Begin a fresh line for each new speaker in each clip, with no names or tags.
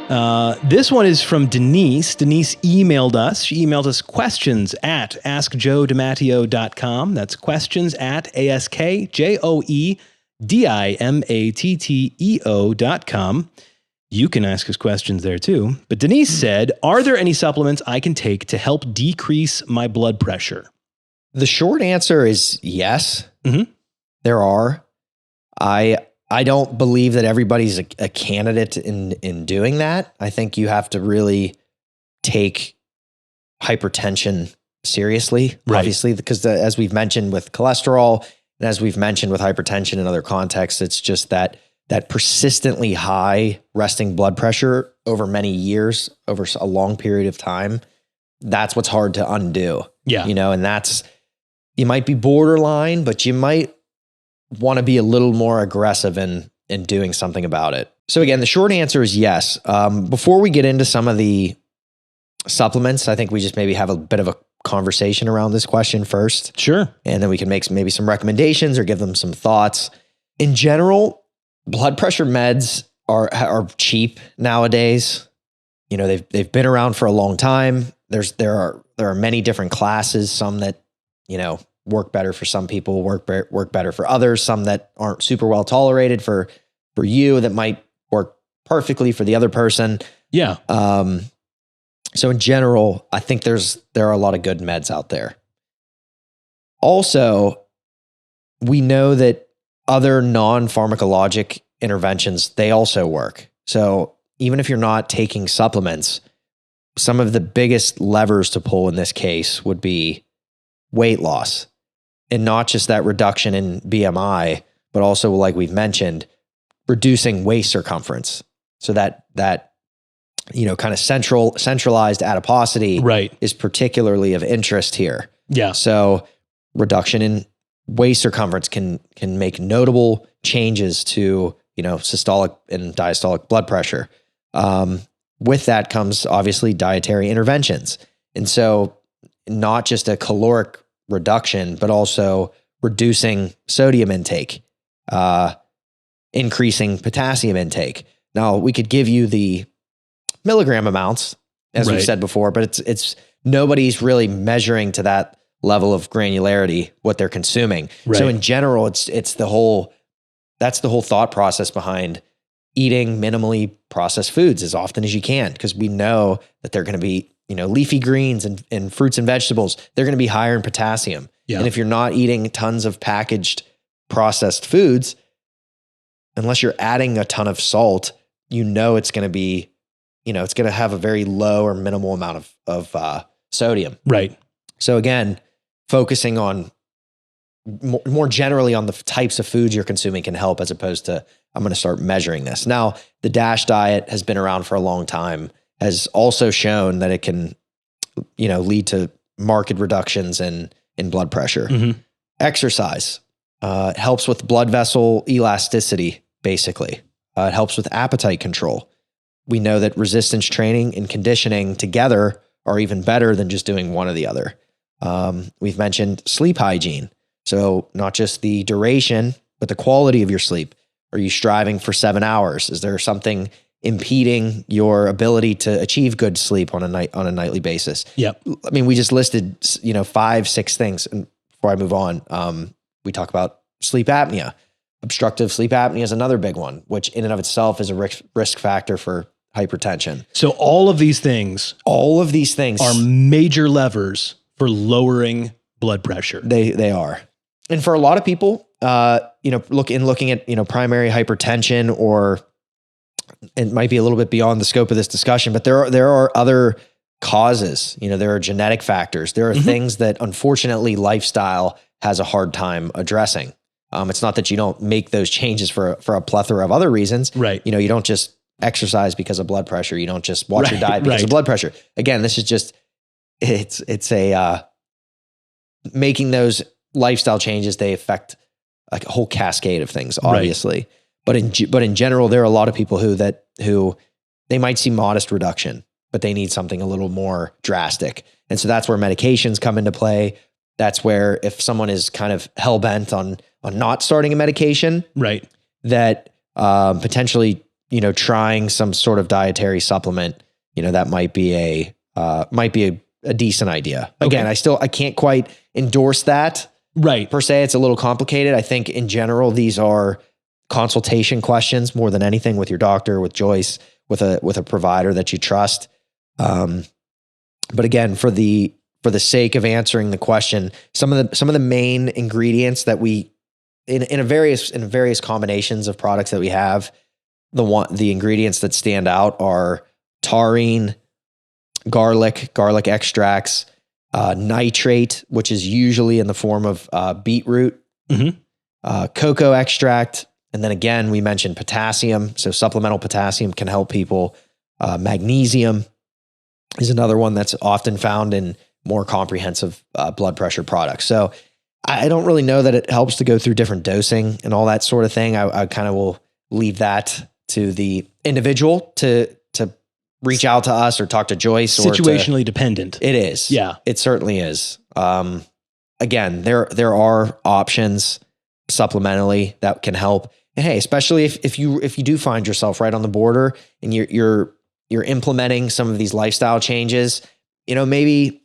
This one is from Denise. Denise emailed us. She emailed us questions at askjoedimatteo.com. That's questions at askjoedimatteo.com. You can ask us questions there too. But Denise said, are there any supplements I can take to help decrease my blood pressure?
The short answer is yes.
Mm-hmm.
There are. I don't believe that everybody's a candidate in doing that. I think you have to really take hypertension seriously, obviously, because as we've mentioned with cholesterol and as we've mentioned with hypertension in other contexts, it's just that persistently high resting blood pressure over many years, over a long period of time. That's what's hard to undo.
Yeah.
And you might be borderline, but you might want to be a little more aggressive in doing something about it. So again, the short answer is yes. Before we get into some of the supplements, I think we just maybe have a bit of a conversation around this question first.
Sure. And
then we can make maybe some recommendations or give them some thoughts. In general, blood pressure meds are cheap nowadays. They've been around for a long time. There are many different classes, some that, work better for some people, work better for others, some that aren't super well tolerated for you that might work perfectly for the other person.
Yeah.
So in general, I think there are a lot of good meds out there. Also, we know that other non-pharmacologic interventions, they also work. So even if you're not taking supplements, some of the biggest levers to pull in this case would be weight loss. And not just that reduction in BMI, but also, like we've mentioned, reducing waist circumference. So that kind of centralized adiposity is particularly of interest here.
Yeah.
So reduction in waist circumference can make notable changes to, systolic and diastolic blood pressure. With that comes obviously dietary interventions. And so not just a caloric reduction, but also reducing sodium intake, increasing potassium intake. Now we could give you the milligram amounts, as we've said before, but it's nobody's really measuring to that level of granularity what they're consuming.
Right.
So in general, that's the whole thought process behind eating minimally processed foods as often as you can, because we know that they're going to be, leafy greens and fruits and vegetables, they're going to be higher in potassium.
Yeah.
And if you're not eating tons of packaged processed foods, unless you're adding a ton of salt, it's going to be, it's going to have a very low or minimal amount of sodium.
Right.
So again, focusing on more generally on the types of foods you're consuming can help, as opposed to, I'm going to start measuring this. Now, the DASH diet has been around for a long time, has also shown that it can, lead to marked reductions in blood pressure.
Mm-hmm.
Exercise helps with blood vessel elasticity, basically. It helps with appetite control. We know that resistance training and conditioning together are even better than just doing one or the other. We've mentioned sleep hygiene. So not just the duration, but the quality of your sleep. Are you striving for 7 hours? Is there something impeding your ability to achieve good sleep on a nightly basis?
Yep.
I mean, we just listed, 5-6 things. And before I move on, we talk about sleep apnea. Obstructive sleep apnea is another big one, which in and of itself is a risk factor for hypertension.
So all of these things
are
major levers for lowering blood pressure.
They are. And for a lot of people, looking at, primary hypertension, or it might be a little bit beyond the scope of this discussion, but there are other causes. There are genetic factors. There are things that unfortunately lifestyle has a hard time addressing. It's not that you don't make those changes for a plethora of other reasons.
Right.
You don't just exercise because of blood pressure. You don't just watch your diet because of blood pressure. Again, this is just, it's making those lifestyle changes. They affect like a whole cascade of things, obviously. Right. But in general, there are a lot of people who they might see modest reduction, but they need something a little more drastic. And so that's where medications come into play. That's where if someone is kind of hell-bent on not starting a medication,
right,
that potentially trying some sort of dietary supplement, that might be a decent idea. Again, I can't quite endorse that.
Right.
Per se, it's a little complicated. I think in general, these are consultation questions more than anything with your doctor, with Joyce, with a provider that you trust. But again, for the sake of answering the question, some of the main ingredients that we in various combinations of products that we have, the ingredients that stand out are taurine, garlic extracts, nitrate, which is usually in the form of beetroot, cocoa extract, and then again we mentioned potassium. So supplemental potassium can help people. Magnesium is another one that's often found in more comprehensive blood pressure products. So I don't really know that it helps to go through different dosing and all that sort of thing. I kind of will leave that to the individual to reach out to us or talk to Joyce.
Situationally dependent.
It is.
Yeah.
It certainly is. Again, there are options supplementally that can help. And hey, especially if you do find yourself right on the border and you're implementing some of these lifestyle changes, maybe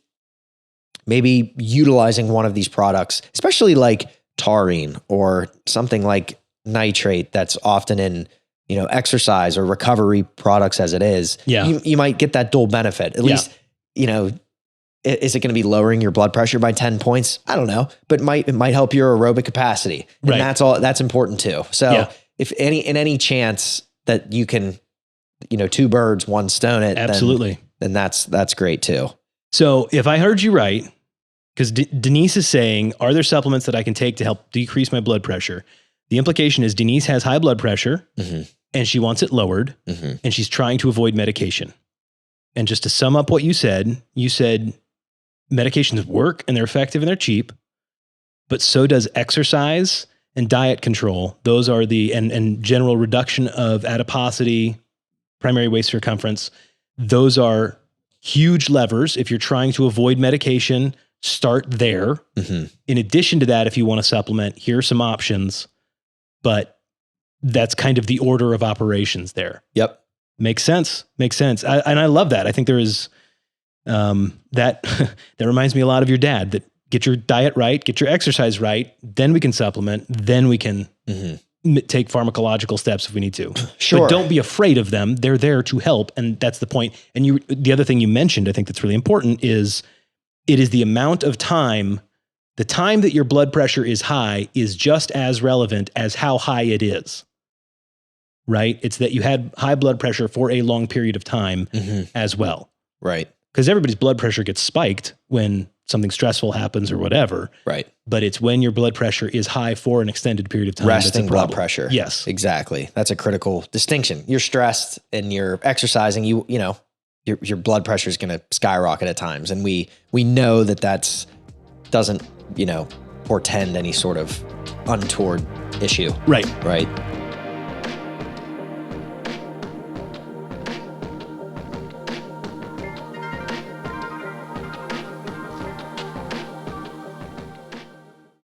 utilizing one of these products, especially like taurine or something like nitrate that's often in, exercise or recovery products as it is.
Yeah.
You might get that dual benefit. At least, is it going to be lowering your blood pressure by 10 points? I don't know, but it might help your aerobic capacity. And that's important too. So if in any chance that you can, two birds, one stone it,
absolutely.
Then that's great too.
So if I heard you right, because Denise is saying, are there supplements that I can take to help decrease my blood pressure? The implication is Denise has high blood pressure and she wants it lowered and she's trying to avoid medication. And just to sum up what you said medications work and they're effective and they're cheap, but so does exercise and diet control. Those are and general reduction of adiposity, primary waist circumference. Those are huge levers. If you're trying to avoid medication, start there. In addition to that, if you want to supplement, here are some options, but that's kind of the order of operations there.
Yep.
Makes sense. And I love that. I think there is, that reminds me a lot of your dad, that get your diet right, get your exercise right, then we can supplement, then we can take pharmacological steps if we need to.
Sure.
But don't be afraid of them. They're there to help. And that's the point. And the other thing you mentioned, I think that's really important, is it is the amount of time, the time that your blood pressure is high is just as relevant as how high it is. Right? It's that you had high blood pressure for a long period of time as well.
Right.
Because everybody's blood pressure gets spiked when something stressful happens or whatever.
Right.
But it's when your blood pressure is high for an extended period of time.
Resting blood pressure.
Yes.
Exactly. That's a critical distinction. You're stressed and you're exercising, your blood pressure is going to skyrocket at times. And we know that doesn't, portend any sort of untoward issue.
Right.
Right.